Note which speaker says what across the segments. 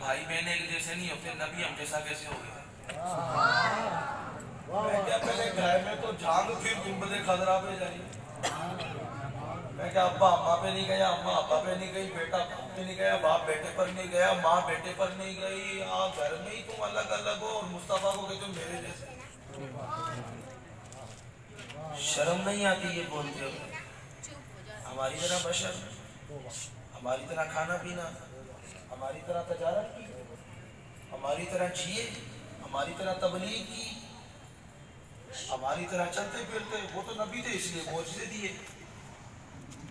Speaker 1: بھائی بہن ایک جیسے نہیں ہوتے، نبی ہم جیسا کیسے ہو گیا؟ میں کیا پہلے گھر میں تو جھانگ پھر گنبد خضرا پہ جائی، میں کیا ابا اماں پہ نہیں گیا، اماں ابا پہ نہیں گئی، بیٹا باپ پہ نہیں گیا، باپ بیٹے پر نہیں گیا، ماں بیٹے پر نہیں گئی، گھر میں ہی تم الگ الگ ہو اور مصطفیٰ کو کہتے ہو میرے جیسے۔ شرم نہیں آتی یہ بولتے ہو؟ ہماری طرح بشر، ہماری طرح کھانا پینا، ہماری طرح تجارت کی، ہماری طرح جیے، ہماری طرح تبلیغ کی، ہماری طرح چلتے پھرتے۔ وہ تو نبی تھے اس لیے معجزے دیے۔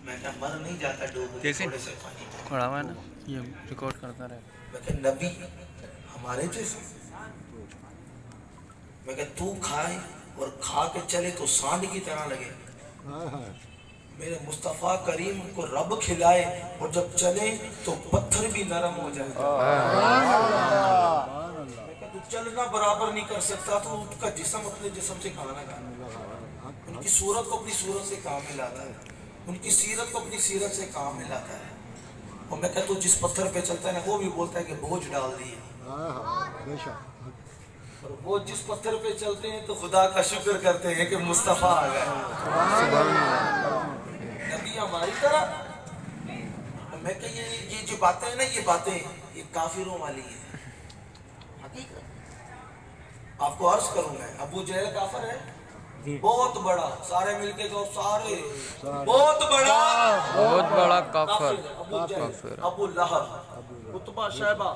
Speaker 1: میں کیا مر نہیں جاتا ڈوب کے تھوڑے سے پانی میں؟
Speaker 2: کھڑا ہوا ہے نا، یہ ریکارڈ کرتا رہے۔
Speaker 1: میں کہ نبی ہمارے جیسے، میں کہ تو کھائے اور کھا کے چلے تو سانڈ کی طرح لگے، میرے مصطفیٰ کریم کو رب کھلائے اور جب چلے تو پتھر بھی نرم ہو جائے۔ میں کہ تو چلنا برابر نہیں کر سکتا تو ان کا جسم اپنے جسم سے کھانا کھانا، ان کی صورت کو اپنی صورت سے کام ملاتا ہے، ان کی سیرت کو اپنی سیرت سے کام ملاتا ہے۔ اور میں کہتا ہوں جس پتھر پہ چلتا ہے نا وہ بھی بولتا ہے کہ بوجھ ڈال دیے، اور وہ جس پتھر پہ چلتے ہیں تو خدا کا شکر کرتے ہیں کہ مصطفیٰ آ گئے۔ نبی ہماری طرح۔ میں کہ یہ جو باتیں ہیں نا، یہ باتیں یہ کافروں والی ہیں۔ حقیقت آپ کو عرض کروں میں، ابو جہل کافر ہے بہت بڑا، سارے مل کے جو سارے بہت بڑا
Speaker 2: کافر،
Speaker 1: ابو جہل، ابو لہب، عتبہ، شیبہ،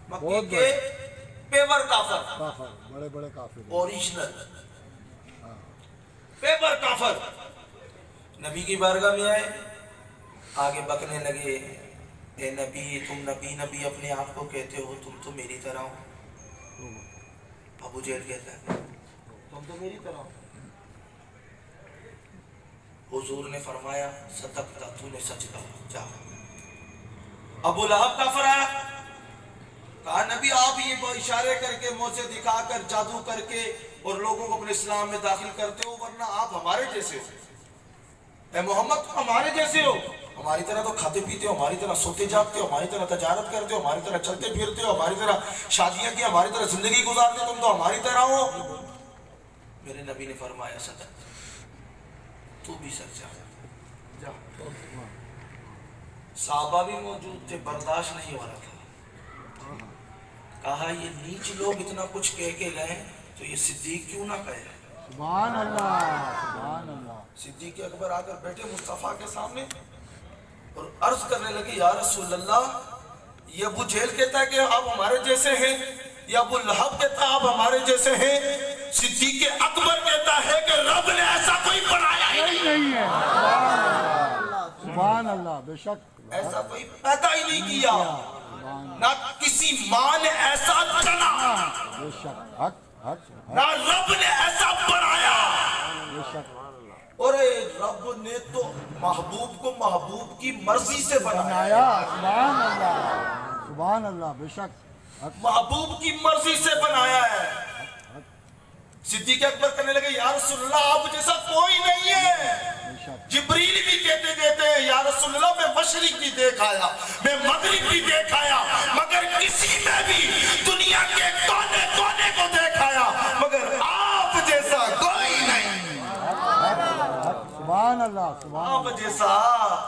Speaker 1: مکی کے پیور کافر،
Speaker 3: بڑے بڑے کافر،
Speaker 1: اوریجنل پیور کافر۔ نبی کی بارگاہ میں آئے، آگے بکنے لگے، اے نبی تم نبی نبی اپنے آپ کو کہتے ہو، تم تو میری طرح ہو۔ ابو جہل کہتا ہے تم تو میری طرح ہو۔ حضور نے فرمایا صدقتا، تو نے سچ کہا، جا۔ ابو لہب کافر آیا، کہا نبی آپ یہ اشارے کر کے، موزے دکھا کر، جادو کر کے اور لوگوں کو اپنے اسلام میں داخل کرتے ہو، ورنہ آپ ہمارے جیسے ہو۔ اے محمد تم ہمارے جیسے ہو، ہماری طرح تو کھاتے پیتے ہو، ہماری طرح سوتے جاگتے ہو، ہماری طرح تجارت کرتے ہو، ہماری طرح چلتے پھرتے ہو، ہماری طرح شادیاں کی، ہماری طرح زندگی گزارتے ہو، تم تو ہماری طرح ہو۔ میرے نبی نے فرمایا صدق، تو بھی سچا جا۔ صحابہ بھی موجود تھے، برداشت نہیں ہو رہا تھا، کہا یہ نیچ لوگ اتنا کچھ کہہ کے گئے تو یہ صدیق کیوں نہ کہے؟
Speaker 3: سبحان اللہ، سبحان اللہ۔
Speaker 1: صدیق اکبر آ کر بیٹھے مصطفیٰ کے سامنے اور عرض کرنے لگے یا رسول اللہ، یہ ابو جہل کہتا ہے کہ آپ ہمارے جیسے ہیں، یا ابو لہب کہتا ہے آپ ہمارے جیسے ہیں، صدیق اکبر کہتا ہے کہ رب نے ایسا کوئی بنایا ہی نہیں ہے،
Speaker 3: سبحان اللہ، بے شک
Speaker 1: ایسا کوئی پیدا ہی نہیں کیا، نہ کسی ماں نے ایسا چنا،
Speaker 3: بے شک، حق حق
Speaker 1: نہ رب نے ایسا بنایا۔
Speaker 3: بے شک،
Speaker 1: اور رب نے تو محبوب کو محبوب کی مرضی سے بنایا،
Speaker 3: سبحان اللہ، سبحان اللہ، بے شک، حق
Speaker 1: محبوب کی مرضی سے بنایا ہے۔ صدیق اکبر کہنے لگے یا رسول اللہ آپ جیسا کوئی نہیں ہے۔ جبریل بھی کہتے ہیں یا رسول اللہ میں مشرق بھی دیکھ آیا، میں مغرب بھی دیکھ آیا، مگر کسی میں بھی دنیا کے کونے کونے کو دیکھ آیا، مگر آپ جیسا کوئی نہیں،
Speaker 3: سبحان اللہ، سبحان
Speaker 1: آپ
Speaker 3: اللہ،
Speaker 1: جیسا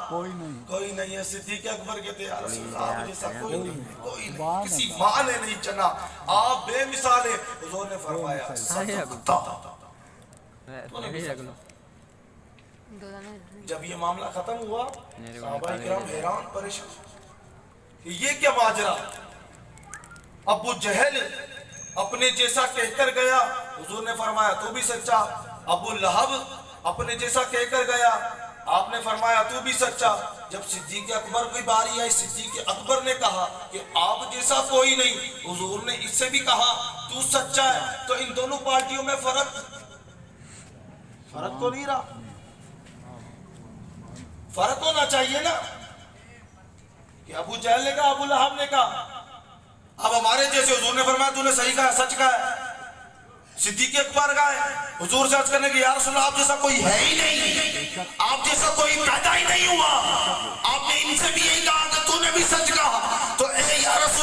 Speaker 3: کوئی نہیں،
Speaker 1: کوئی نہیں ہے۔ صدیق اکبر کہتے ہیں یا رسول اللہ آپ جیسا کوئی نہیں، کوئی نہیں،
Speaker 3: سبحان
Speaker 1: کسی ماں نے نہیں چنا، آپ بے مثال ہیں۔ حضور نے فرمایا صدقتا۔ جب یہ معاملہ ختم ہوا صحابہ کرام حیران پریشان، یہ کیا ماجرا؟ ابو جہل اپنے جیسا کہہ کر گیا، حضور نے فرمایا تو بھی سچا۔ ابو لہب اپنے جیسا کہہ کر گیا، آپ نے فرمایا تو بھی سچا۔ جب صدیق اکبر کی باری آئی، صدیق اکبر نے کہا کہ آپ جیسا کوئی نہیں، حضور نے اس سے بھی کہا تو سچا ہے، تو ان دونوں پارٹیوں میں فرق تو نہیں رہا، فرق ہونا چاہیے نا، کہ ابو جہل نے کہا، ابو لہب نے کہا اب ہمارے جیسے، حضور نے فرمایا تو نے صحیح کہا، سچ کہا ہے۔ صدیق اکبر گئے حضور سے عرض کرنے کے یا رسول اللہ آپ جیسا کوئی ہے ہی نہیں، آپ جیسا کوئی پیدا ہی نہیں ہوا، آپ نے ان سے بھی یہی کہا کہ تو نے بھی سچ کہا، تو اے یا رسول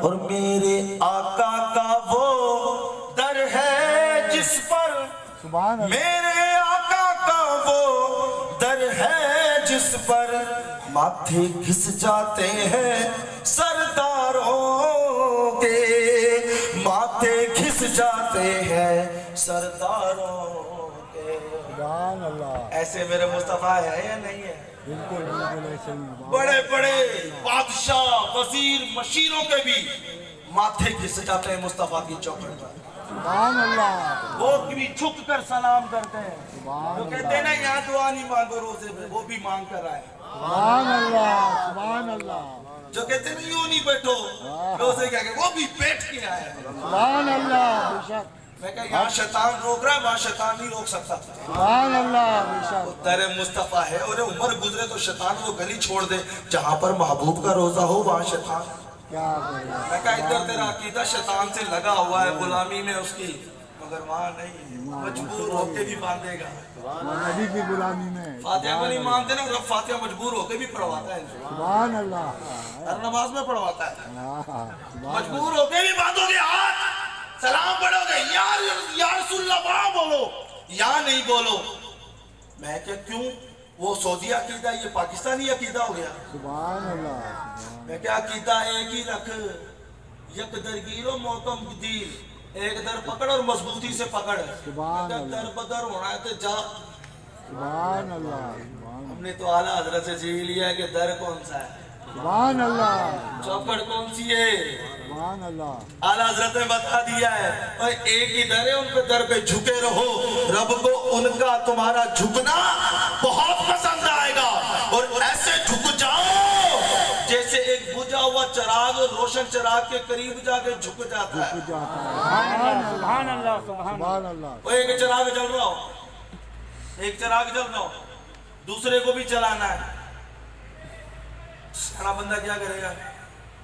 Speaker 1: اور میرے آقا کا وہ در ہے جس پر
Speaker 3: سبحان اللہ
Speaker 1: میرے آقا کا وہ در ہے جس پر ماتھے گھس جاتے ہیں سرداروں کے ماتھے گھس جاتے ہیں سرداروں کے
Speaker 3: سبحان اللہ
Speaker 1: ایسے میرے مصطفیٰ ہے یا نہیں ہے
Speaker 3: بالکل بالکل ایسے ہی
Speaker 1: بڑے بڑے بادشاہ وزیر مشیروں کے بھی ماتھے گھس جاتے ہیں مصطفیٰ کی چوکھٹ پر
Speaker 3: سبحان اللہ
Speaker 1: وہ بھی جھک کر سلام کرتے ہیں
Speaker 3: سبحان
Speaker 1: جو کہتے ہیں نا یہاں دعا نہیں مانگو روزے میں وہ بھی مانگ کر آئے
Speaker 3: سبحان اللہ سبحان اللہ
Speaker 1: جو کہتے ہیں نا یوں نہیں بیٹھو روزے کیا کہ وہ بھی بیٹھ کے آئے
Speaker 3: سبحان اللہ بے شک
Speaker 1: میں کہا یہاں شیطان روک رہا ہے وہاں شیطان نہیں روک سکتا
Speaker 3: سبحان اللہ بے شک
Speaker 1: در مصطفیٰ ہے اور عمر گزرے تو شیطان وہ گلی چھوڑ دے جہاں پر محبوب کا روزہ ہو وہاں شیطان
Speaker 3: کیا کرے
Speaker 1: میں کہا ادھر تیرا عقیدہ شیطان سے لگا ہوا ہے غلامی میں اس کی مگر وہاں نہیں مجبور ہو کے بھی باندھے گا
Speaker 3: نبی کی غلامی میں
Speaker 1: فاتحہ کو نہیں مانتے نا رب فاتحہ مجبور ہو کے بھی پڑھواتا ہے
Speaker 3: سبحان اللہ
Speaker 1: ہر نماز میں پڑھواتا ہے
Speaker 3: سبحان
Speaker 1: مجبور ہو کے بھی باندھو گے ہاتھ سلام پڑھو گے یا رسول اللہ وہاں بولو یا نہیں بولو میں کہ کیوں وہ سعودی عقیدہ یہ پاکستانی عقیدہ ہو گیا
Speaker 3: سبحان اللہ
Speaker 1: میں کیا عقیدہ ایک ہی رکھ یک درگیر و موتم دیر ایک در پکڑ اور مضبوطی سے پکڑ
Speaker 3: سبحان
Speaker 1: اگر در بدر ہونا ہے تو جا
Speaker 3: سبحان اللہ
Speaker 1: ہم نے تو اعلیٰ حضرت سے جی لیا ہے کہ در کون سا ہے
Speaker 3: سبحان اللہ
Speaker 1: چوکڑ کون سی ہے
Speaker 3: سبحان اللہ
Speaker 1: اعلیٰ حضرت نے بتا دیا ہے اور ایک ہی در ہے ان پہ در پہ جھکے رہو رب کو ان کا تمہارا جھکنا بہت پسند آئے گا اور ایسے جھک جاؤ جیسے ایک بجھا ہوا چراغ روشن چراغ کے قریب جا کے جھک جاتا ہے
Speaker 3: سبحان اللہ سبحان اللہ
Speaker 1: وہ ایک چراغ جل رہا ہو ایک چراغ جل رہا ہو دوسرے کو بھی چلانا ہے کھڑا بندہ کیا کرے گا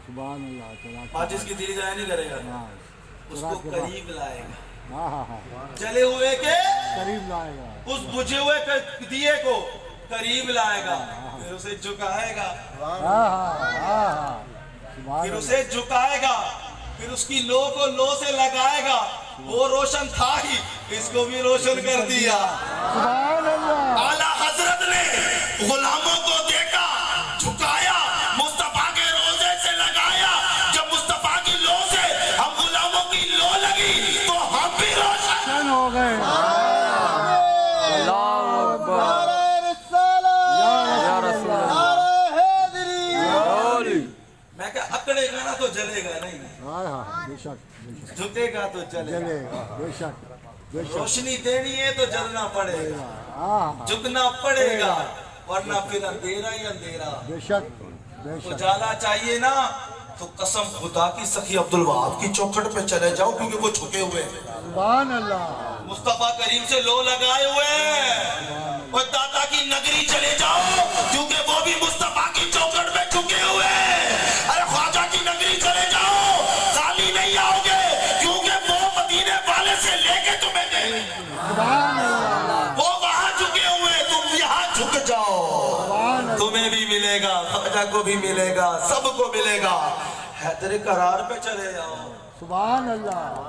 Speaker 3: سبحان اللہ
Speaker 1: ماچس کی تیری جائے نہیں کرے گا اس کو قریب لائے گا چلے ہوئے کے
Speaker 3: قریب لائے گا
Speaker 1: اس بجھے ہوئے دیے کو قریب لائے گا پھر اسے جھکائے گا پھر اسے جھکائے گا پھر اس کی لو کو لو سے لگائے گا وہ روشن تھا ہی اس کو بھی روشن کر دیا
Speaker 3: سبحان اللہ
Speaker 1: اعلیٰ حضرت نے غلاموں کو دیکھا جھکایا مصطفیٰ کے روزے سے لگایا جب مصطفیٰ کی لو سے ہم غلاموں کی لو لگی تو ہم بھی روشن
Speaker 3: ہو گئے
Speaker 1: میں کہا اکڑے گا نا تو جلے گا نہیں
Speaker 3: بے شک
Speaker 1: جھکے گا تو چلے گا
Speaker 3: چلے گا بے شک بے شک
Speaker 1: روشنی دینی ہے تو جلنا پڑے گا جھکنا پڑے گا ورنہ پھر اندھیرا ہی اندھیرا
Speaker 3: بے شک بے شک
Speaker 1: اجالا چاہیے نا تو قسم خدا کی سخی عبدالوہاب کی چوکھٹ پہ چلے جاؤ کیونکہ وہ جھکے ہوئے ہیں
Speaker 3: سبحان اللہ
Speaker 1: مصطفیٰ کریم سے لو لگائے ہوئے ہیں اور داتا کی نگری چلے جاؤ کیونکہ وہ بھی مصطفیٰ کی چوکھٹ پہ جھکے ہوئے ہیں ارے خواجہ کی نگری چلے جاؤ خالی نہیں آؤ گے کیونکہ وہ مدینے والے سے لے کے تمہیں دے
Speaker 3: سبحان اللہ
Speaker 1: وہ وہاں جھکے ہوئے تم یہاں جھک جاؤ
Speaker 3: سبحان اللہ
Speaker 1: تمہیں بھی ملے گا خواجہ کو بھی ملے گا سب کو ملے گا حیدر قرار پہ چلے جاؤ
Speaker 3: سبحان اللہ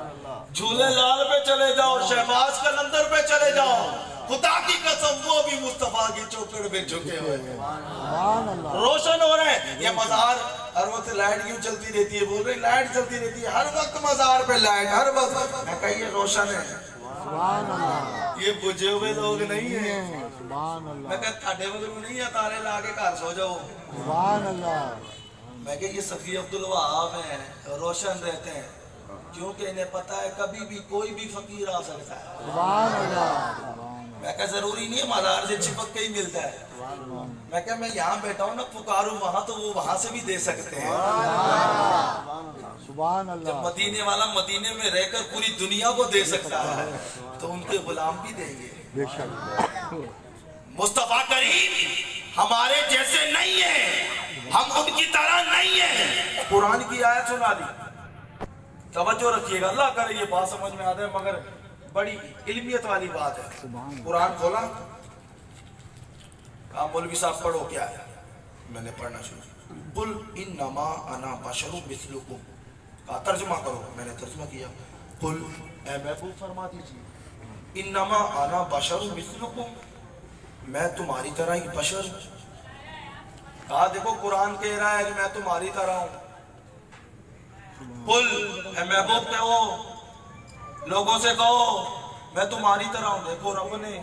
Speaker 1: جھولے لال پہ چلے جاؤ شہباز کلندر پہ چلے جاؤ خدا کی قسم وہ بھی مصطفیٰ کی چوکڑ پہ جھکے ہوئے
Speaker 3: سبحان اللہ
Speaker 1: روشن ہو رہے ہیں یہ مزار ہر وقت لائٹ کیوں چلتی رہتی ہے بول رہے ہیں لائٹ چلتی رہتی ہے ہر وقت مزار پہ لائٹ ہر وقت میں کہا یہ روشن ہے
Speaker 3: سبحان اللہ
Speaker 1: یہ بجھے ہوئے لوگ نہیں ہیں
Speaker 3: سبحان اللہ
Speaker 1: میں کہا تھاڑے وغیرہ نہیں ہے تارے لا کے گھر سو جاؤ
Speaker 3: سبحان اللہ
Speaker 1: میں کہ یہ سخی عبدالوہاب ہیں روشن رہتے ہیں کیونکہ انہیں پتا ہے کبھی بھی کوئی بھی فقیر آ سکتا ہے
Speaker 3: سبحان اللہ
Speaker 1: میں کہا ضروری نہیں ہے مزار سے چپک کے ہی ملتا ہے میں کہا میں یہاں بیٹھا ہوں نا پکاروں وہاں تو وہ وہاں سے بھی دے سکتے ہیں
Speaker 3: سبحان
Speaker 1: جب
Speaker 3: اللہ
Speaker 1: مدینے والا مدینے میں رہ کر پوری دنیا کو دے سکتا ہے تو ان کے غلام بھی دیں گے
Speaker 3: بے شک
Speaker 1: مصطفیٰ کریم ہمارے جیسے نہیں ہیں ہم ان کی طرح نہیں ہیں قرآن کی آیت سنا دی توجہ رکھیے گا اللہ کرے یہ بات سمجھ میں آتا ہے مگر بڑی علمیت والی بات ہے قرآن کھولا کہا مولوی صاحب پڑھو کیا ہے میں نے پڑھنا شروع کیا قل انما انا بشر مثلکم، کہا ترجمہ کرو، میں نے ترجمہ کیا، قل اے محبوب فرما دیجیے، انما انا بشر مثلکم، میں تمہاری طرح ہی بشر ہوں۔ کہا دیکھو قرآن کہہ رہا ہے کہ میں تمہاری طرح ہوں، قل اے محبوب کہو، لوگوں سے کہو میں تمہاری طرح ہوں۔ دیکھو رب نے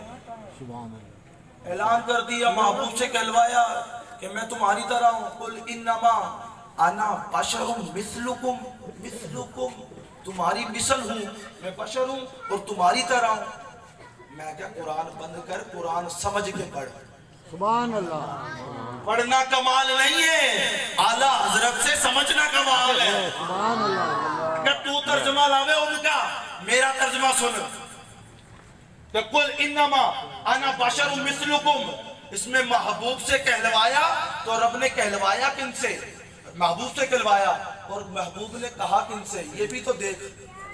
Speaker 3: سبحان اللہ،
Speaker 1: اعلان کر دیا، محبوب سے کہلوایا کہ میں تمہاری طرح ہوں، قل انما انا بشر مثلکم، مثلکم تمہاری مثل ہوں، میں بشر ہوں اور تمہاری طرح ہوں۔ میں کیا قرآن بند کر، قرآن سمجھ کے پڑھ،
Speaker 3: سبحان اللہ،
Speaker 1: پڑھنا کمال نہیں ہے، اعلیٰ حضرت سے سمجھنا کمال ہے۔
Speaker 3: سبحان اللہ،
Speaker 1: کہ تو ترجمہ لاوے ان کا، میرا ترجمہ سن، کہ قل انما انا بشر مثلکم، اس میں محبوب سے کہلوایا تو رب نے کہلوایا کن سے؟ محبوب سے کہلوایا، اور محبوب نے کہا کن سے؟ یہ بھی تو دیکھ،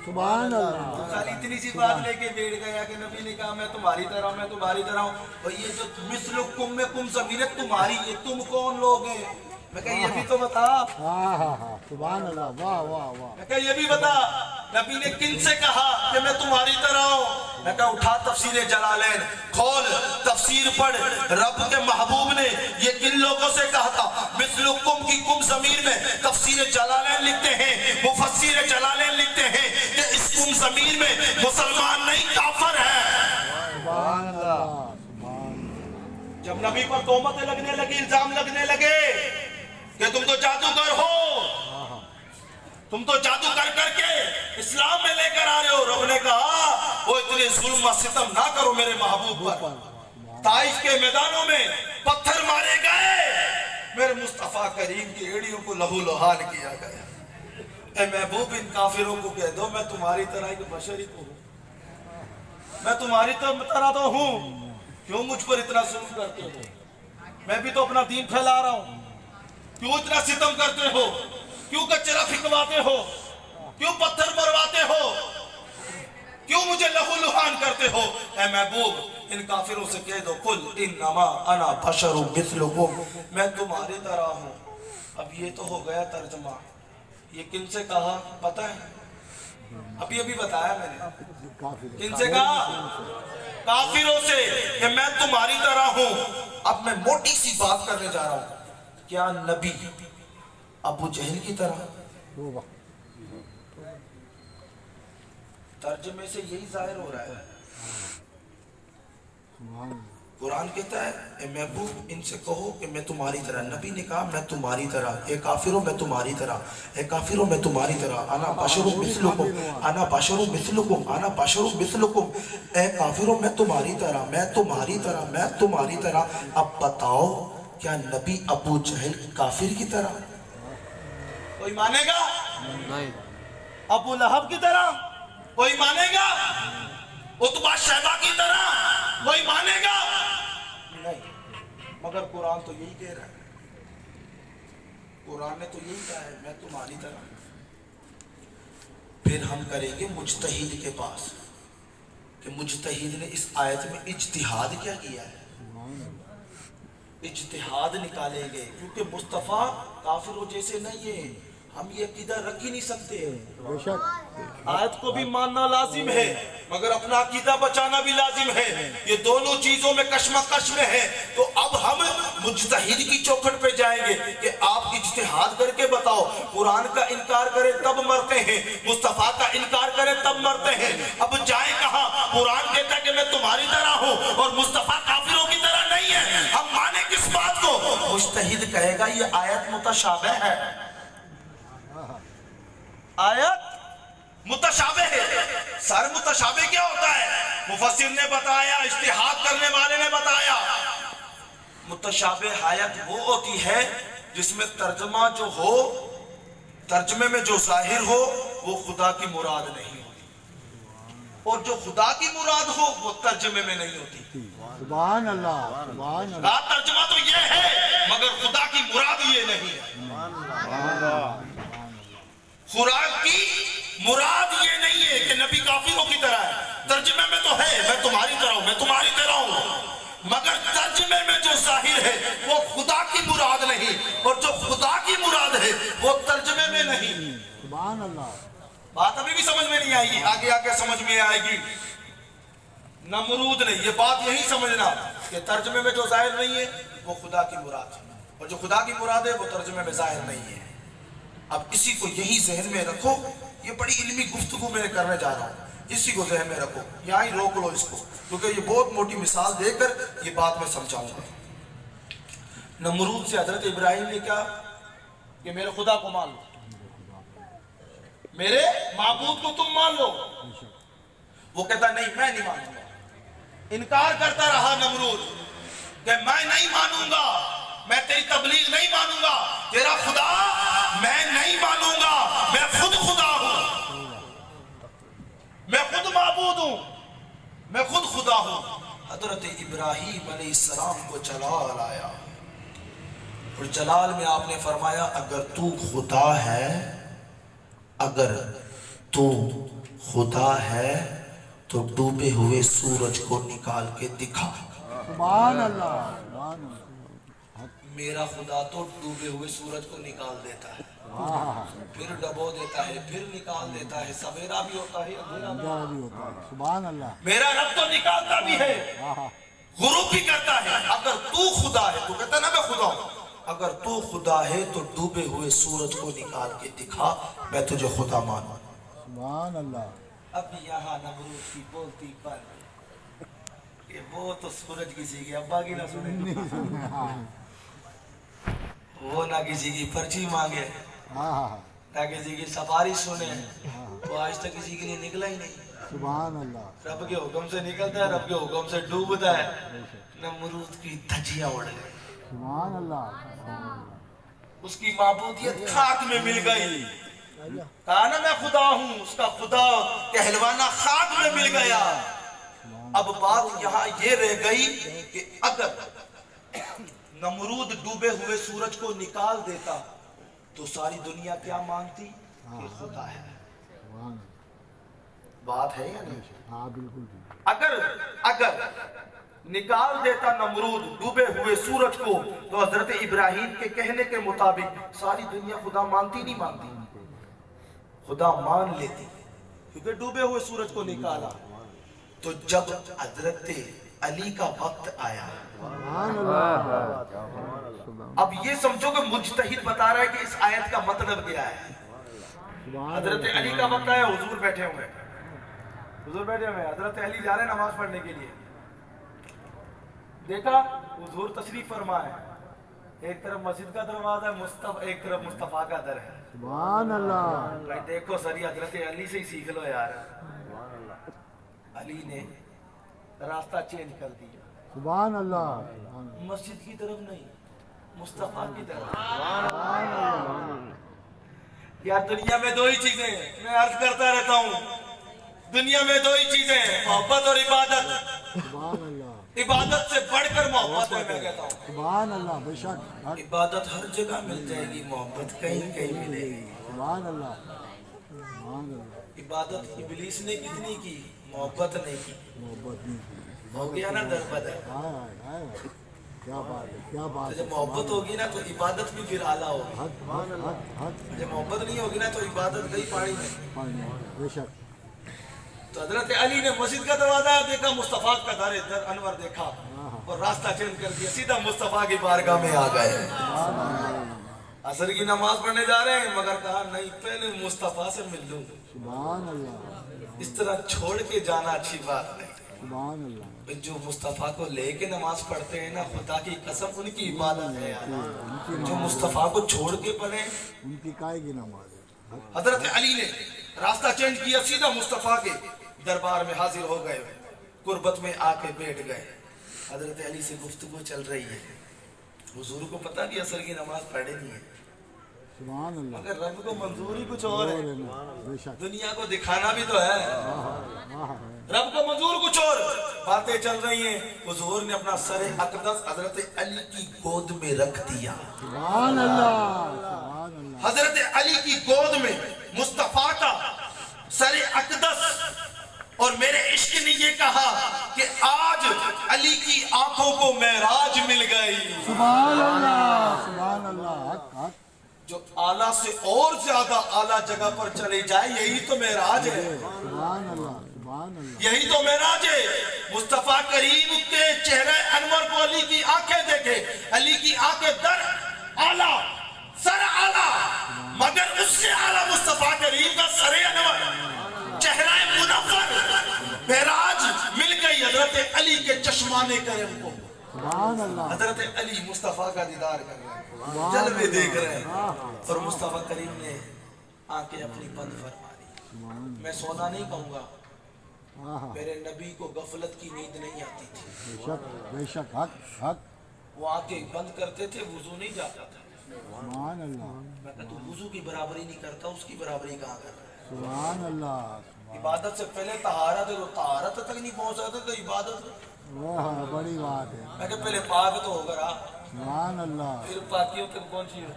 Speaker 3: سبحان اللہ،
Speaker 1: تو خالی اتنی سی بات لے کے بیٹھ گیا کہ نبی نے کہا میں تمہاری طرح ہوں، میں تمہاری طرح ہوں، اور یہ جو مثلکم میں کم ضمیر تمہاری، یہ تم کون لوگ ہیں؟ میں کہا یہ بھی تو بتا،
Speaker 3: ہاں ہاں ہاں، سبحان اللہ، واہ واہ واہ،
Speaker 1: میں کہا یہ بھی بتا نبی نے کن سے کہا کہ میں تمہاری طرح ہوں؟ میں کہا اٹھا تفسیر جلالین کھول، تفسیر پڑھ، رب کے محبوب نے یہ کن لوگوں سے کہا تھا؟ مثلکم کی کم ضمیر میں تفسیر جلالین لکھتے ہیں، مفسر جلالین لکھتے ہیں کہ اس کم ضمیر میں مسلمان نہیں کافر ہے۔
Speaker 3: سبحان اللہ، سبحان اللہ،
Speaker 1: جب نبی پر تہمتیں لگنے لگی، الزام لگنے لگے کہ تم تو جادوگر ہو، تم تو جادو کر کر کے اسلام میں لے کر آ رہے ہو، رب نے کہا وہ اتنے ظلم و ستم نہ کرو میرے محبوب پر۔ طائف کے میدانوں میں پتھر مارے گئے، میرے مصطفیٰ کریم کی ایڑیوں کو لہو لہان کیا گیا۔ اے محبوب ان کافروں کو کہہ دو میں تمہاری طرح ایک بشری تو ہوں، میں تمہاری طرح تو ہوں، کیوں مجھ پر اتنا ظلم کرتے ہو؟ میں بھی تو اپنا دین پھیلا رہا ہوں، کیوں اتنا ستم کرتے ہو؟ کیوں کچرا پھینکواتے ہو؟ کیوں پتھر مرواتے ہو؟ کیوں مجھے لہو لہان کرتے ہو؟ اے محبوب ان کافروں سے کہہ دو قل انما انا بشر مثلکم، میں تمہاری طرح ہوں۔ اب یہ تو ہو گیا ترجمہ، یہ کن سے کہا پتہ ہے؟ ابھی ابھی بتایا میں نے،
Speaker 3: کافر،
Speaker 1: کن سے کہا؟ کافروں سے کہ میں تمہاری طرح ہوں۔ اب میں موٹی سی بات کرنے جا رہا ہوں، کیا نبی ابو جہل کی طرح؟
Speaker 3: توبہ،
Speaker 1: ترجمے سے یہی ظاہر ہو رہا ہے،
Speaker 3: سبحان اللہ،
Speaker 1: قرآن کہتا ہے اے محبوب ان سے کہو کہ میں تمہاری طرح، نبی نے کہا میں تمہاری طرح، اے کافروں میں تمہاری طرح، اے کافروں میں تمہاری طرح، انا بشر مثلکم، انا بشر مثلکم، انا بشر مثلکم، اے کافروں میں تمہاری طرح، میں تمہاری طرح، میں تمہاری طرح۔ اب بتاؤ کیا نبی ابو جہل کافر کی طرح؟ کوئی مانے گا؟
Speaker 2: نہیں،
Speaker 1: ابو لہب کی طرح کوئی مانے گا؟ عتبہ شیبہ کی طرح کوئی مانے گا؟ نہیں، مگر قرآن تو یہی کہہ رہا ہے، قرآن نے تو یہی کہا ہے میں تمہاری طرح۔ پھر ہم کریں گے مجتہد کے پاس کہ مجتہد نے اس آیت میں اجتہاد کیا کیا ہے، اجتہاد نکالیں گے، کیونکہ مصطفیٰ کافروں جیسے نہیں ہیں، ہم یہ عقیدہ رکھ ہی نہیں سکتے۔
Speaker 3: بے شک،
Speaker 1: آیت کو بھی ماننا لازم ہے مگر اپنا عقیدہ بچانا بھی لازم ہے، یہ دونوں چیزوں میں کشمکش میں ہے۔ تو اب ہم مجتہد کی چوکھٹ پہ جائیں گے کہ آپ اجتہاد کر کے بتاؤ، قرآن کا انکار کریں تب مرتے ہیں، مصطفیٰ کا انکار کریں تب مرتے ہیں۔ اب جائیں کہاں؟ قرآن کہتا ہے کہ میں تمہاری طرح ہوں اور مصطفیٰ کافروں کی طرح نہیں ہے، ہم مانیں کس بات کو؟ مجتہد کہے گا یہ آیت متشابہ ہے، آیت متشابہ ہے۔ سر متشابہ کیا ہوتا ہے؟ مفسر نے بتایا، اجتہاد کرنے والے نے بتایا، متشابہ آیت وہ ہوتی ہے جس میں ترجمہ جو ہو، ترجمے میں جو ظاہر ہو وہ خدا کی مراد نہیں ہوتی، اور جو خدا کی مراد ہو وہ ترجمے میں نہیں ہوتی۔
Speaker 3: سبحان اللہ، سبحان اللہ،
Speaker 1: ترجمہ تو یہ ہے مگر خدا کی مراد یہ نہیں ہے۔ خوراک کی مراد یہ نہیں ہے کہ نبی کافروں کی طرح ہے، ترجمے میں تو ہے میں تمہاری طرح ہوں، میں تمہاری طرح ہوں، مگر ترجمہ ترجمے میں جو ظاہر ہے وہ خدا کی مراد نہیں، اور جو خدا کی مراد ہے وہ ترجمے میں نہیں۔
Speaker 3: سبحان اللہ۔
Speaker 1: بات ابھی بھی سمجھ میں نہیں آئی گی، آگے آگے سمجھ میں آئے گی۔ نمرود نے یہ بات یہی سمجھنا کہ ترجمے میں جو ظاہر نہیں ہے وہ خدا کی مراد ہے، اور جو خدا کی مراد ہے وہ ترجمے میں ظاہر نہیں ہے۔ اب اسی کو یہی ذہن میں رکھو، یہ بڑی علمی گفتگو میں کرنے جا رہا ہوں، اسی کو ذہن میں رکھو، یہاں ہی روک لو اس کو، کیونکہ یہ بہت موٹی مثال دے کر یہ بات میں سمجھاؤں گا۔ نمرود سے حضرت ابراہیم نے کہا کہ میرے خدا کو مان لو، میرے معبود کو تم مان لو۔ وہ کہتا نہیں، میں نہیں مانوں گا۔ انکار کرتا رہا نمرود کہ میں نہیں مانوں گا، میں تیری تبلیغ نہیں مانوں گا، تیرا خدا میں نہیں مانوں گا، میں خود خدا ہوں، میں خود معبود ہوں، میں خود خدا ہوں۔ حضرت ابراہیم علیہ السلام کو جلال آیا، اور جلال میں آپ نے فرمایا اگر تو خدا ہے، اگر تو خدا ہے تو ڈوبے ہوئے سورج کو نکال کے دکھا۔
Speaker 3: سبحان اللہ، سبحان اللہ۔
Speaker 1: میرا خدا تو ڈوبے ہوئے سورج کو نکال دیتا ہے، پھر ڈبو دیتا ہے، پھر نکال دیتا ہے، سویرا بھی ہوتا ہے، اندھیرا بھی
Speaker 3: ہوتا ہے۔ سبحان اللہ۔
Speaker 1: میرا رب تو نکالتا بھی ہے، غروب بھی کرتا ہے۔ اگر تو خدا ہے، تو کہتا ہے نا میں خدا ہوں، اگر تو خدا ہے تو ڈوبے ہوئے سورج کو نکال کے دکھا، میں تجھے خدا مانوں۔
Speaker 3: سبحان اللہ۔
Speaker 1: اب یہاں نمرود کی بولتی پر کہ وہ تو سورج کسی کی ابا کی نہ سنے، وہ نہ کسی کی پرچی مانگے، نہ کسی کی سفارش سنے، وہ آج تک کسی کے لیے نکلا ہی نہیں۔
Speaker 3: سبحان اللہ۔
Speaker 1: رب کے حکم سے نکلتا ہے، رب کے حکم سے ڈوبتا ہے۔ نمرود کی دھجیاں اڑ گئی،
Speaker 3: سبحان اللہ۔
Speaker 1: اس کی معبودیت خاک میں مل گئی۔ کہا نا میں خدا ہوں، اس کا خدا کہلوانا خاک میں مل گیا۔ اب بات یہاں یہ رہ گئی کہ اگر نمرود ڈوبے ہوئے سورج کو نکال دیتا تو ساری دنیا کیا مانتی کہ خدا ہے۔ بات ہے یا نہیں؟
Speaker 3: ہاں بالکل۔
Speaker 1: اگر نکال دیتا نمرود ڈوبے ہوئے سورج کو تو حضرت ابراہیم کے کہنے کے مطابق ساری دنیا خدا مانتی نہیں مانتی؟ خدا مان لیتی، کیونکہ ڈوبے ہوئے سورج کو نکالا۔ تو جب حضرت علی کا وقت آیا، اب یہ سمجھو کہ مجتہد بتا رہا ہے کہ اس آیت کا مطلب کیا ہے۔ حضرت علی کا وقت آیا، حضور بیٹھے ہوئے، حضور بیٹھے ہوئے، حضرت علی جا رہے ہیں نماز پڑھنے کے لیے۔ دیکھا حضور تشریف فرما ہے، ایک طرف مسجد کا دروازہ ہے، ایک طرف مصطفیٰ کا در ہے۔
Speaker 3: سبحان اللہ۔
Speaker 1: بھائی دیکھو سری حضرت علی سے ہی سیکھ لو یار۔ علی نے راستہ چینج کر دیا،
Speaker 3: سبحان اللہ۔
Speaker 1: مسجد کی طرف نہیں، مصطفیٰ کی طرف۔ یار دنیا میں دو ہی چیزیں ہیں، میں عرض کرتا رہتا ہوں، دنیا میں دو ہی چیزیں ہیں، محبت اور عبادت۔
Speaker 3: سبحان اللہ۔
Speaker 1: عبادت سے بڑھ کر محبت ہے، میں کہتا ہوں۔
Speaker 3: سبحان اللہ، بے شک۔
Speaker 1: عبادت ہر جگہ مل جائے گی، محبت کہیں کہیں ملے گی۔
Speaker 3: سبحان اللہ، سبحان اللہ۔
Speaker 1: عبادت ابلیس نے کتنی کی، محبت نہیں کی،
Speaker 3: محبت نہیں کی۔
Speaker 1: ہو گیا نا دربدر۔
Speaker 3: کیا بات ہے، کیا بات ہے۔
Speaker 1: جب محبت ہوگی نا تو عبادت بھی پھر اعلیٰ ہوگی، جب محبت نہیں ہوگی نا تو عبادت گئی پاڑی میں۔
Speaker 3: بے شک۔
Speaker 1: تو حضرت علی نے مسجد کا دروازہ دیکھا، مصطفیٰ کا در انور دیکھا اور راستہ چینج کر دیا، سیدھا مصطفیٰ کی بارگاہ میں آ گئے۔ عصر کی نماز پڑھنے جا رہے ہیں، مگر کہا نہیں پہلے مصطفیٰ سے مل لوں۔
Speaker 3: سبحان اللہ۔
Speaker 1: اس طرح چھوڑ کے جانا اچھی بات نہیں۔
Speaker 3: سبحان اللہ۔
Speaker 1: جو مصطفیٰ کو لے کے نماز پڑھتے ہیں نا، خدا کی قسم ان کی عبادت ہے یار۔ جو مصطفیٰ کو چھوڑ کے پڑھیں،
Speaker 3: ان کی کائے کی نماز ہے۔
Speaker 1: حضرت علی نے راستہ چینج کیا، سیدھا مصطفیٰ کے دربار میں حاضر ہو گئے، قربت میں آ کے بیٹھ گئے۔ حضرت علی سے گفتگو چل رہی ہے، حضور کو پتہ بھی عصر کی نماز پڑھے نہیں ہے،
Speaker 3: سبحان اللہ۔
Speaker 1: مگر رب کو منظور ہی کچھ اور ہے،
Speaker 3: بے شک۔
Speaker 1: دنیا کو دکھانا بھی تو ہے، رب کو منظور کچھ اور۔ باتیں چل رہی ہیں، حضور نے اپنا سر اقدس حضرت علی کی گود میں رکھ دیا۔
Speaker 3: سبحان اللہ، سبحان اللہ۔
Speaker 1: حضرت علی کی گود میں مصطفیٰ کا سر اقدس اور میرے عشق نے یہ کہا کہ آج علی کی آنکھوں کو معراج مل گئی.
Speaker 3: سبحان اللہ حق حق.
Speaker 1: جو اعلیٰ سے اور زیادہ اعلیٰ جگہ پر چلے جائے یہی تو معراج ہے.
Speaker 3: سبحان اللہ
Speaker 1: یہی تو معراج ہے. مصطفیٰ کریم کے چہرے انور کو علی کی آنکھیں دیکھے, علی کی آنکھیں در اعلیٰ سر اعلیٰ, مگر اس سے اعلیٰ مصطفیٰ کریم کا سر انور چہرہ منور. معراج مل گئی حضرت علی کے چشمانے کرم کو.
Speaker 3: سبحان اللہ.
Speaker 1: حضرت علی مصطفیٰ کا دیدار کر رہے ہیں, جلوے دیکھ رہے ہیں, اور مصطفیٰ کریم نے آنکھیں اپنی بند فرما لی. میں سونا نہیں کہوں گا, میرے نبی کو غفلت کی نیند نہیں آتی تھی.
Speaker 3: بے شک حق حق.
Speaker 1: وہ آنکھیں بند کرتے تھے, وضو نہیں جاتا تھا.
Speaker 3: سبحان اللہ
Speaker 1: میں کہتا ہوں وضو کی برابری نہیں کرتا, اس کی برابری کہاں کرتا ہے.
Speaker 3: سبحان اللہ.
Speaker 1: عبادت سے پہلے طہارت ہے, تو طہارت تک نہیں پہنچ سکتے تو عبادت.
Speaker 3: واہ بڑی بات ہے.
Speaker 1: میں کہ پہلے پاک تو ہو کر
Speaker 3: سبحان اللہ
Speaker 1: پھر پاکیوں تک پہنچی ہو.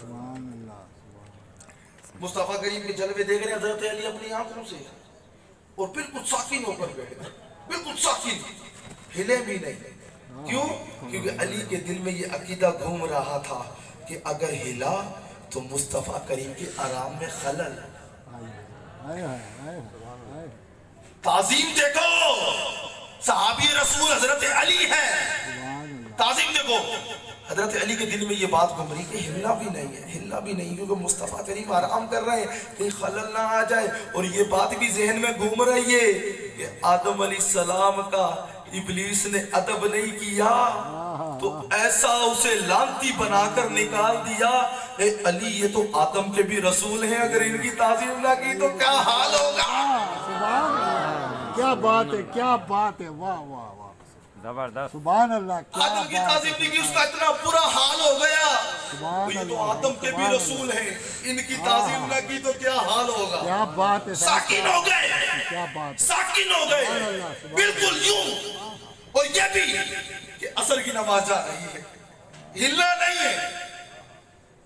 Speaker 3: سبحان اللہ.
Speaker 1: مصطفیٰ کریم کے جلوے دیکھ رہے ہیں حضرت علی اپنی آنکھوں سے, اور بالکل ساکن ہو کر بیٹھے, بالکل ساکن, ہلے بھی نہیں. کیوں؟ کیونکہ علی کے دل میں یہ عقیدہ گھوم رہا تھا کہ اگر ہلا تو مصطفیٰ کریم کے آرام میں خلل. تعظیم دیکھو, صحابی رسول حضرت علی ہے, تعظیم دیکھو. حضرت علی کے دل میں یہ بات گھوم رہی کہ ہلنا بھی نہیں ہے, ہلنا بھی نہیں, کیونکہ مصطفیٰ کریم آرام کر رہے ہیں کہیں خلل نہ آ جائے. اور یہ بات بھی ذہن میں گھوم رہی ہے کہ آدم علیہ السلام کا ابلیس نے ادب نہیں کیا تو ایسا اسے لعنتی بنا کر نکال دیا. اے علی یہ تو آدم کے بھی رسول ہیں, اگر ان کی تعظیم نہ کی تو کیا حال ہوگا.
Speaker 3: سبحان اللہ. کیا بات ہے, کیا بات ہے. واہ واہ واہ زبردست. سبحان اللہ.
Speaker 1: آدم کی تعظیم نہیں کی, اس کا اتنا برا حال ہو گیا. یہ تو آدم کے بھی رسول ہیں, ان کی تعظیم نہ کی تو کیا حال ہوگا.
Speaker 3: کیا بات ہے.
Speaker 1: ساکن ہو گئے,
Speaker 3: کیا بات ہے.
Speaker 1: ساکن ہو گئے بالکل یوں. اور یہ بھی کہ عصر کی نماز جا رہی ہے, ہلنا نہیں ہے,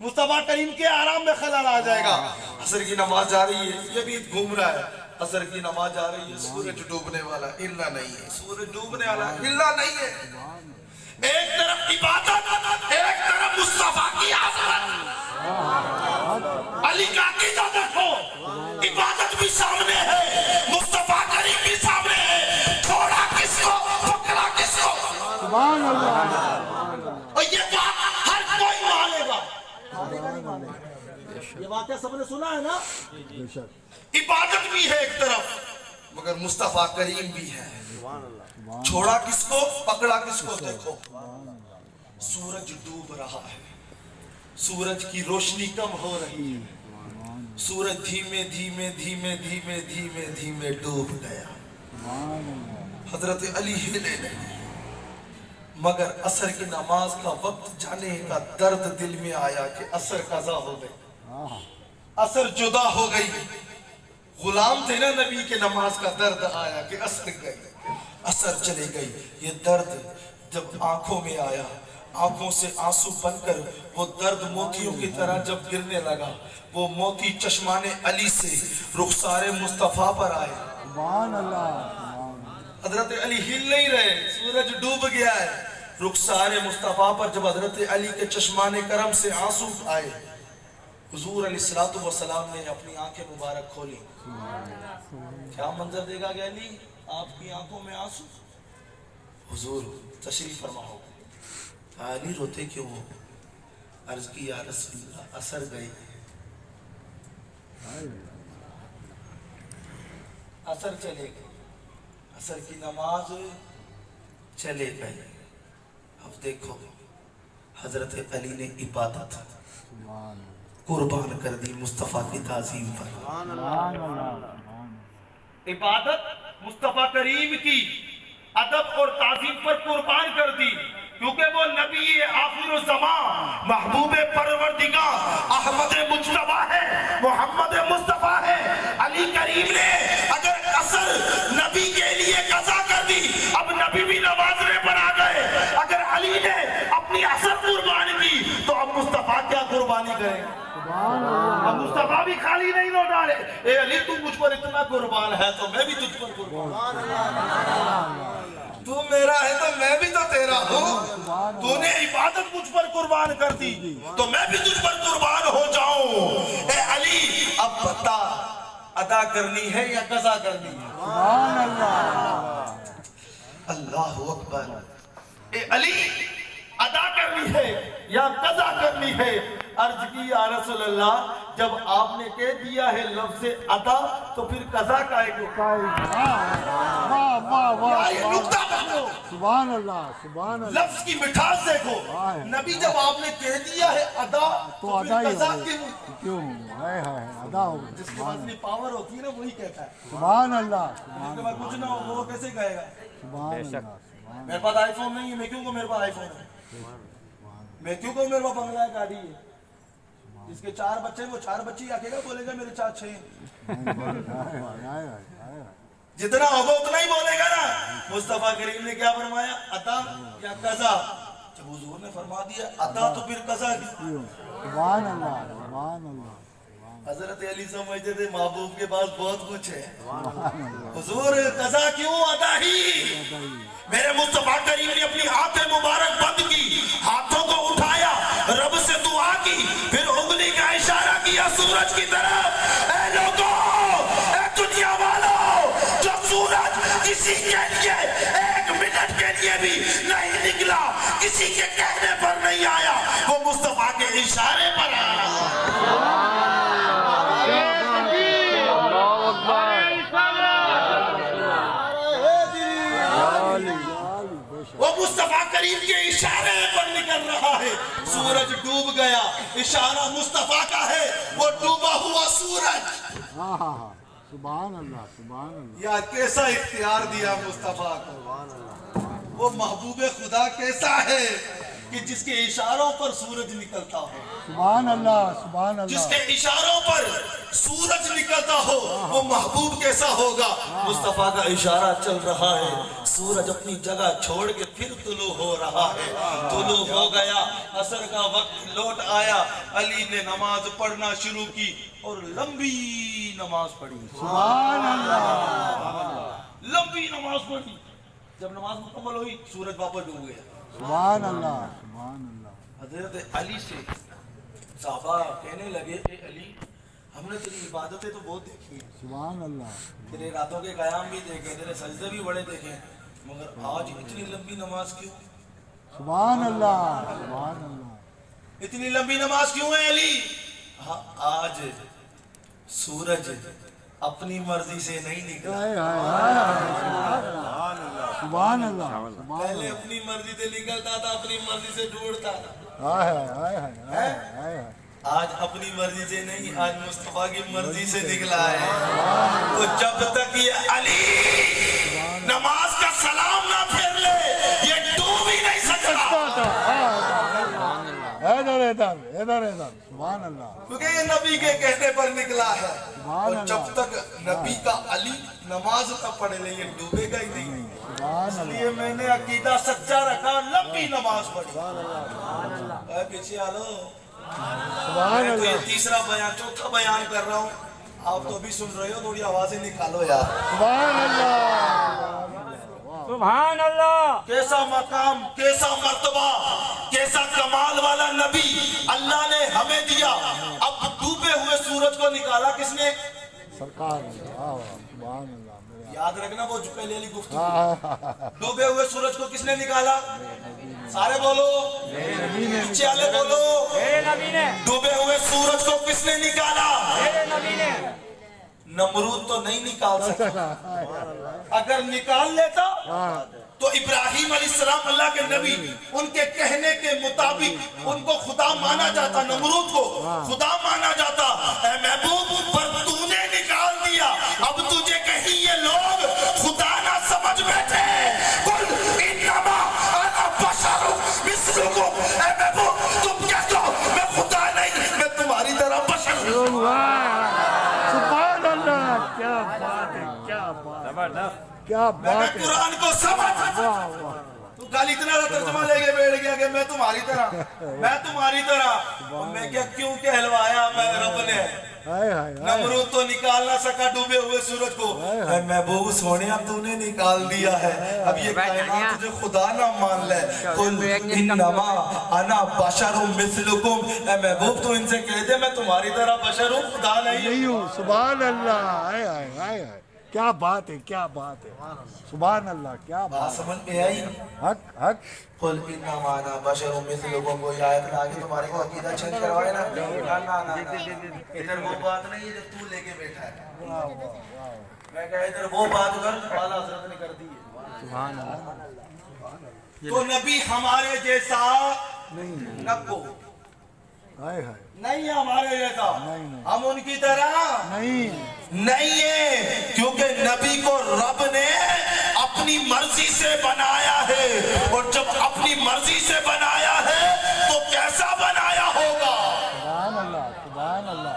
Speaker 1: مصطفیٰ کریم کے آرام میں خلل آ جائے گا. عصر کی نماز جا رہی ہے, یہ بھی گھوم رہا ہے. عصر کی نماز جا رہی ہے, سورج ڈوبنے والا, ہلنا نہیں ہے. سورج ڈوبنے والا, ہلنا نہیں ہے. ایک طرف عبادت, ایک طرف مصطفیٰ کی عظمت. علی کا عقیدہ دیکھو, عبادت بھی سامنے ہے, مصطفیٰ کریم بھی سامنے ہے, چھوڑا کس کو, پکڑا کس کو.
Speaker 3: سبحان اللہ.
Speaker 1: اور یہ بات ہر کوئی مانے گا. یہ واقعہ سب نے سنا ہے نا.
Speaker 3: بے شک.
Speaker 1: عبادت بھی ہے ایک طرف, مگر مصطفیٰ کریم بھی ہے. چھوڑا کس کو, پکڑا کس کو. دیکھو سورج ڈوب رہا ہے, سورج کی روشنی کم ہو رہی ہے, سورج دھیمے دھیمے دھیمے دھیمے دھیمے دھیمے ڈوب گیا. حضرت علی ہلے نہیں, مگر عصر کی نماز کا وقت جانے کا درد دل میں آیا کہ عصر قضا ہو گئی, عصر جدا ہو گئی. غلام تھے نا نبی کے, نماز کا درد آیا کہ عصر گئی, عصر چلے گئی. یہ درد جب آنکھوں میں آیا, آنکھوں سے آنسو بن کر وہ درد موتیوں کی طرح جب گرنے لگا, وہ موتی چشمان علی سے رخسار مصطفیٰ پر آئے.
Speaker 3: سبحان اللہ.
Speaker 1: حضرت علی ہل نہیں رہے, سورج ڈوب گیا ہے. رخسار مصطفیٰ پر جب حضرت علی کے چشمان کرم سے آنسو آئے, حضور علیہ السلام نے اپنی آنکھیں مبارک کھولی. کیا منظر دے گا کہ علی آپ کی آنکھوں میں آنسو. حضور تشریف فرما ہو. علی روتے کیوں ہو؟ عرض کی یا رسول اللہ عصر گئی, عصر چلے گئے, عصر کی نماز چلے گئے. اب دیکھو حضرت علی نے عبادت قربان کر دی مصطفیٰ کی تعظیم پر. عبادت مصطفیٰ کریم کی ادب اور تعظیم پر قربان کر دی, کیونکہ وہ نبی آخر الزمان, محبوب پروردگار, احمد مجتبی ہے, محمد مصطفیٰ ہے. علی کریم نے اگر عصر نبی کے لیے قضا کر دی, اب نبی بھی نمازنے پر آ گئے. اگر علی نے اپنی عصر قربان کی تو اب مصطفیٰ کیا قربانی کریں. اب مصطفیٰ بھی خالی نہیں لوٹا رہے، اے علی تو مجھ پر اتنا قربان ہے تو میں بھی تجھ پر قربان، تو میرا ہے تو میں بھی تو تیرا ہوں، تو نے عبادت مجھ پر قربان کر دی تو میں بھی تجھ پر قربان ہو جاؤں۔ اے علی اب بتا ادا کرنی ہے یا قضا کرنی ہے؟
Speaker 3: سبحان اللہ،
Speaker 1: اللہ اکبر۔ اے علی ادا کرنی ہے یا قضا کرنی ہے؟ عرض کی یا رسول اللہ جب آپ نے کہہ دیا ہے لفظ ادا تو پھر قضا کا ایک
Speaker 3: واہ واہ واہ،
Speaker 1: یہ نکتہ پکڑو،
Speaker 3: سبحان اللہ، سبحان اللہ،
Speaker 1: لفظ کی مٹھاس دیکھو۔ نبی جب آپ نے کہہ دیا ہے ادا
Speaker 3: تو ادا
Speaker 1: پھر
Speaker 3: ہی
Speaker 1: قضا
Speaker 3: ہو کیوں؟ ہائے ہائے، ادا ہو،
Speaker 1: جس کے پاس اتنی پاور ہوتی ہے نا وہی کہتا ہے،
Speaker 3: سبحان اللہ،
Speaker 1: جس کے پاس کچھ نہ ہو وہ کیسے کہے گا؟
Speaker 3: سبحان اللہ،
Speaker 1: میرے پاس آئی فون نہیں ہے، میں کیوں کہ میرے پاس آئی فون ہے؟ میں کیوں کہ میرے پاس بنگلہ ہے، گاڑی ہے؟ جس کے 4 بچے وہ 4 بچے ہی آکے گا بولے گا میرے 4 6 ہیں، جتنا ہوگا اتنا ہی بولے گا نا۔ مصطفیٰ کریم نے کیا فرمایا؟ عطا یا قضا؟ جب حضور نے فرما دیا عطا تو پھر قضا کی۔
Speaker 3: سبحان اللہ، سبحان اللہ،
Speaker 1: حضرت علی سمجھتے تھے محبوب کے پاس بہت کچھ ہے، حضور قضا کیوں عطا ہی؟ میرے مصطفیٰ کریم نے اپنی ہاتھ مبارک بند کی، ہاتھوں کو اٹھایا، رب سے دعا کی، پھر انگلی کا اشارہ کیا سورج کی طرف۔ اے لوگوں، اے دنیا والوں، جو سورج کسی کے لیے 1 منٹ کے لیے بھی نہیں نکلا، کسی کے کہنے پر نہیں آیا، وہ مصطفیٰ کے اشارے پر آیا۔ وہ مصطفیٰ کریم کے اشارے پر نکل رہا ہے، سورج ڈوب گیا، اشارہ مصطفیٰ کا ہے، وہ ڈوبا ہوا سورج۔
Speaker 3: ہاں ہاں ہاں، سبحان اللہ، سبحان اللہ،
Speaker 1: یا کیسا اختیار دیا مصطفیٰ کو، وہ محبوب خدا کیسا ہے کہ جس کے اشاروں پر سورج نکلتا ہو،
Speaker 3: سبحان اللہ، سبحان اللہ،
Speaker 1: جس کے اشاروں پر سورج نکلتا ہو، وہ محبوب کیسا ہوگا۔ مصطفیٰ کا اشارہ چل رہا ہے، سورج اپنی جگہ چھوڑ کے پھر طلوع ہو رہا ہے، طلوع ہو گیا، عصر کا وقت لوٹ آیا، علی نے نماز پڑھنا شروع کی اور لمبی نماز پڑھی،
Speaker 3: سبحان اللہ،
Speaker 1: لمبی نماز پڑھی۔ جب نماز مکمل ہوئی سورج واپس ڈوب گیا۔
Speaker 3: سبحان اللہ، سبحان اللہ،
Speaker 1: حضرت علی سے صحابہ کہنے لگے اے علی ہم نے تیری عبادتیں تو بہت دیکھی ہیں،
Speaker 3: سبحان اللہ،
Speaker 1: تیرے راتوں کے قیام بھی دیکھے، تیرے سجدے بھی بڑے دیکھے، مگر آج اتنی لمبی نماز کیوں؟
Speaker 3: سبحان اللہ، سبحان اللہ،
Speaker 1: اتنی لمبی نماز کیوں ہے علی؟ ہاں آج سورج اپنی مرضی سے نہیں نکلا،
Speaker 3: ہائے ہائے ہائے، سبحان اللہ، سبحان
Speaker 1: پہلے اپنی مرضی سے نکلتا تھا، اپنی مرضی سے ڈوڑتا تھا،
Speaker 3: ہائے ہائے ہائے ہائے،
Speaker 1: آج اپنی مرضی سے نہیں، آج مصطفیٰ کی مرضی سے نکلا ہے۔ تو جب تک یہ علی نماز کا سلام نہ پھیر لے یہ ڈوب ہی نہیں سکتا،
Speaker 3: ادھر ادھر ادھر ادھر، سبحان اللہ،
Speaker 1: کیونکہ یہ نبی کے کہنے پر نکلا ہے،
Speaker 3: سبحان
Speaker 1: اور جب
Speaker 3: اللہ،
Speaker 1: تک نبی کا علی نماز نہ پڑھ لے یہ ڈوبے گا ہی نہیں۔
Speaker 3: سبحان
Speaker 1: اس
Speaker 3: اللہ،
Speaker 1: لیے میں نے عقیدہ سچا رکھا، لمبی نماز پڑھی۔ اے پیچھے آلو،
Speaker 3: سبحان
Speaker 1: میں تو یہ
Speaker 3: اللہ،
Speaker 1: تیسرا بیان چوتھا بیان کر رہا ہوں، آپ تو ابھی سن رہے ہو، تھوڑی آوازیں نکالو یار۔
Speaker 3: سبحان اللہ،
Speaker 4: سبحان اللہ،
Speaker 1: کیسا مقام، کیسا مرتبہ، کیسا کمال والا نبی اللہ نے ہمیں دیا۔ اب ڈوبے ہوئے سورج کو نکالا کس نے؟
Speaker 3: سرکار، سبحان اللہ،
Speaker 1: یاد رکھنا وہ جو پہلے والی گفتگو، ڈوبے ہوئے سورج کو کس نے نکالا؟ سارے بولو، پیچھے والے بولو،
Speaker 4: میرے نبی نے،
Speaker 1: ڈوبے ہوئے سورج کو کس نے نکالا؟
Speaker 4: میرے نبی نے۔
Speaker 1: نمرود تو نہیں نکال سکتا، اگر نکال لیتا تو ابراہیم علیہ السلام اللہ کے نبی، ان کے کہنے کے مطابق ان کو خدا مانا جاتا، نمرود کو خدا مانا جاتا۔ اے محبوب پر تو نے نکال دیا، اب تجھے کہیں یہ لوگ خدا نہ سمجھ بیٹھے، قل انما انا بشر مثلکم، اے محبوب تم کہہ دو میں خدا نہیں، میں تمہاری طرح بشر ہوں۔
Speaker 3: سبحان اللہ، کیا بات ہے، کیا بات،
Speaker 4: زبردست،
Speaker 3: کیا
Speaker 1: میں
Speaker 3: بات ہے،
Speaker 1: قرآن کو سمجھ،
Speaker 3: واہ واہ،
Speaker 1: تو بلال اتنا ترجمہ لے کے بیٹھ گیا کہ میں تمہاری طرح اور میں کیا کیوں کہلوایا میں رب نے نمرود تو نکال نہ سکا ڈوبے ہوئے سورج کو، اے محبوب سونیا تو نے نکال دیا ہے، اب یہ کائنات تجھے خدا نہ مان لے، قل انما انا بشر مثلکم، اے محبوب تو ان سے کہہ دے میں تمہاری طرح بشر ہوں، خدا نہیں ہوں۔
Speaker 3: سبحان اللہ، کیا بات ہے، کیا بات ہے، سبحان اللہ، کیا بات
Speaker 1: سمجھ میں آئی؟
Speaker 3: حق
Speaker 1: قل انما انا بشر مثلکم، کوئی آیت لا کے تمہارے کو عقیدہ چینج کروائے نا، ادھر وہ بات نہیں ہے جو تو لے کے بیٹھا ہے، میں کہا ادھر وہ بات کر اعلیٰ حضرت نے کر دی ہے۔
Speaker 2: سبحان اللہ۔
Speaker 1: تو نبی ہمارے جیسا نکو نہیں ہے، ہمارے جیسا، ہم ان کی طرح نہیں ہے، کیونکہ نبی کو رب نے اپنی مرضی سے بنایا ہے، اور جب اپنی مرضی سے بنایا ہے تو کیسا بنایا ہوگا؟
Speaker 3: سبحان اللہ، سبحان اللہ،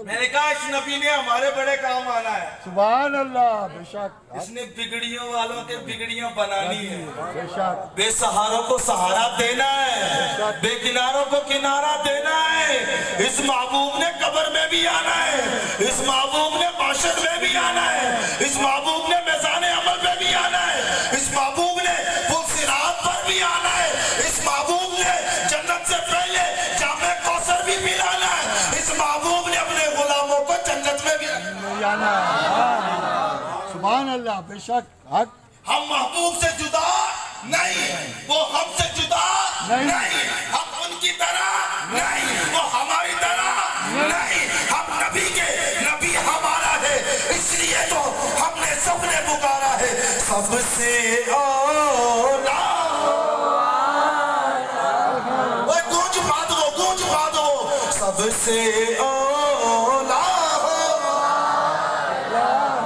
Speaker 1: میں نے کہا اس نبی نے ہمارے بڑے کام آنا ہے،
Speaker 3: سبحان اللہ، بے شک،
Speaker 1: اس نے بگڑیوں والوں کے بگڑیاں بنانی ہے،
Speaker 3: بے شک،
Speaker 1: بے سہاروں کو سہارا دینا ہے، بے کناروں کو کنارہ دینا ہے۔ اس محبوب نے قبر میں بھی آنا ہے، اس محبوب نے معاشر میں بھی آنا ہے، اس محبوب نے میزان عمل میں بھی آنا ہے، اس محبوب نے پل صراط پر بھی آنا ہے، اس محبوب نے جنت سے پہلے جامع کوثر بھی پلانا ہے، اس محبوب نے اپنے غلاموں کو جنت میں بھی
Speaker 3: جانا، سبحان اللہ، بے شک، حق،
Speaker 1: ہم محبوب سے جدا نہیں، وہ ہم سے جدا نہیں، ہم ان کی طرح نہیں، وہ ہماری طرح نہیں، ہم نبی کے نبی ہمارا ہے، اس لیے تو ہم نے سب نے پکارا ہے سب سے اولا۔ گونج پا دو سب سے اولا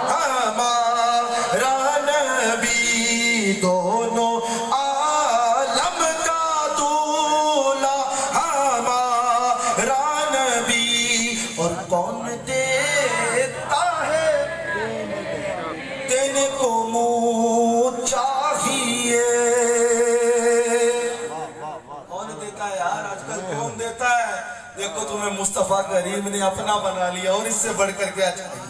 Speaker 1: ہمارا نبی، دونوں عالم کا دولا ہمارا نبی، اور کون دیتا ہے دینے کو منہ چاہیے، کون دیتا ہے یار آج کل، کون دیتا ہے؟ دیکھو تمہیں مصطفیٰ کریم نے اپنا بنا لیا، اور اس سے بڑھ کر کیا چاہیے؟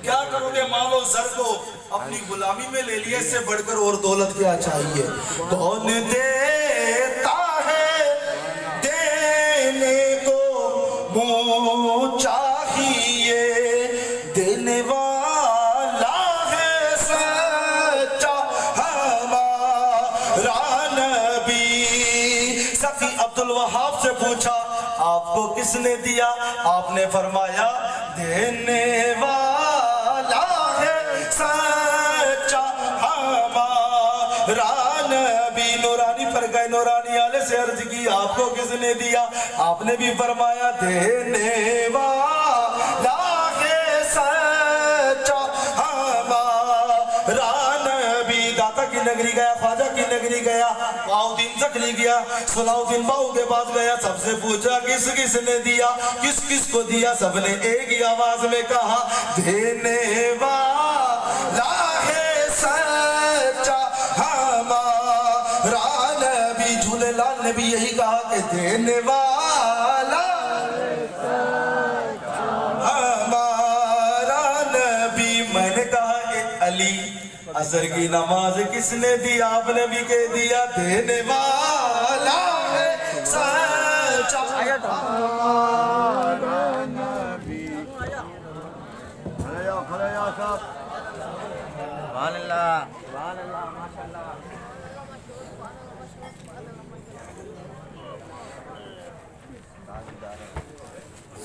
Speaker 1: کیا کرو گے؟ مال و زر کو اپنی غلامی میں لے لیا، اس سے بڑھ کر اور دولت کیا چاہیے؟ کون دیتا ہے دینے کو منہ چاہیے، دینے والا ہے سچا ہمارا نبی۔ سخی عبدالوہاب سے پوچھا آپ کو کس نے دیا؟ آپ نے فرمایا دینے والا ہے سچا ہمارا نبی۔ نورانی پر گئے، نورانی والے سے عرض کی آپ کو کس نے دیا؟ آپ نے بھی فرمایا دینے والا ہے سچا ہمارا نبی۔ داتا کی نگری گیا، خواجہ کی نگری گیا، باؤدین زخری گیا، صلاح الدین باؤ کے پاس گیا، سب سے پوچھا کس کس نے دیا، کس کس کو دیا؟ سب نے ایک ہی آواز میں کہا دینے والا ہے سچا ہمارا نبی۔ جھولے لال نے بھی یہی کہا کہ دینے والا ہمارا نبی۔ میں نے کہا کہ علی عصر کی نماز کس نے دی؟ آپ نے بھی کہہ دیا دینے والا ہے سچا ہمارا نبی۔
Speaker 4: سبحان اللہ، سبحان اللہ، ماشاءاللہ۔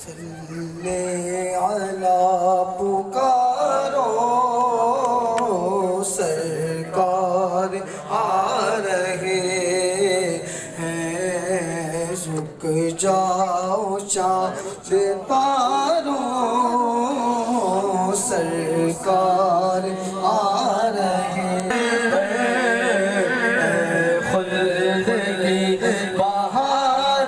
Speaker 1: صلی علی پکارو سرکار آ رہے ہیں، جھک جاؤ چاند پارو سرکار آ رہے ہیں، خلد کی بہار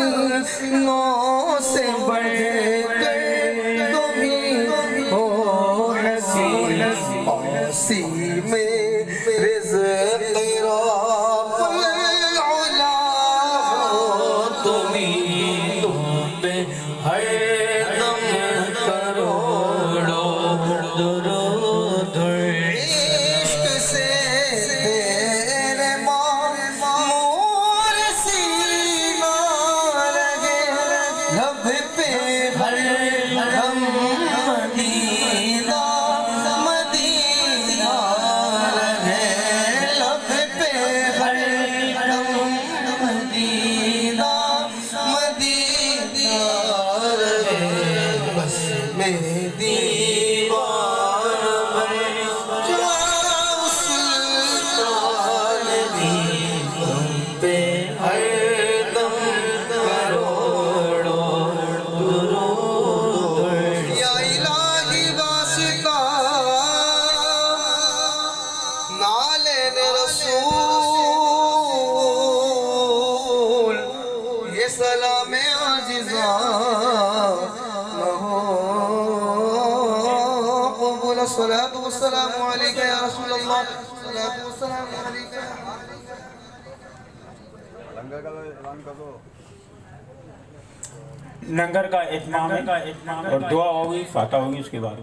Speaker 5: حسینوں سے بڑھ کر تم ہی ہو حسین پاسی میں رزق رب العلا ہو تم ہی تم پہ ہر دم کروڑوں درود عشق سے تیرے معمور سینہ رہے لب پہ ہر دم مدینہ مدینہ رہے لب پہ ہر دم مدینہ مدینہ رہے بس میں دیوار بن جاؤ سلطان دی تم پہ ہر دم کروڑوں درود یا الہی واسطہ نالین رسول یہ سلام عاجزاں نہ ہو قبول الصلاة والسلام علیکہ یا رسول اللہ الصلاة والسلام علیکہ
Speaker 6: لنگر کا اتمام اور دعا ہوگی، فاتحہ ہوگی اس کے بعد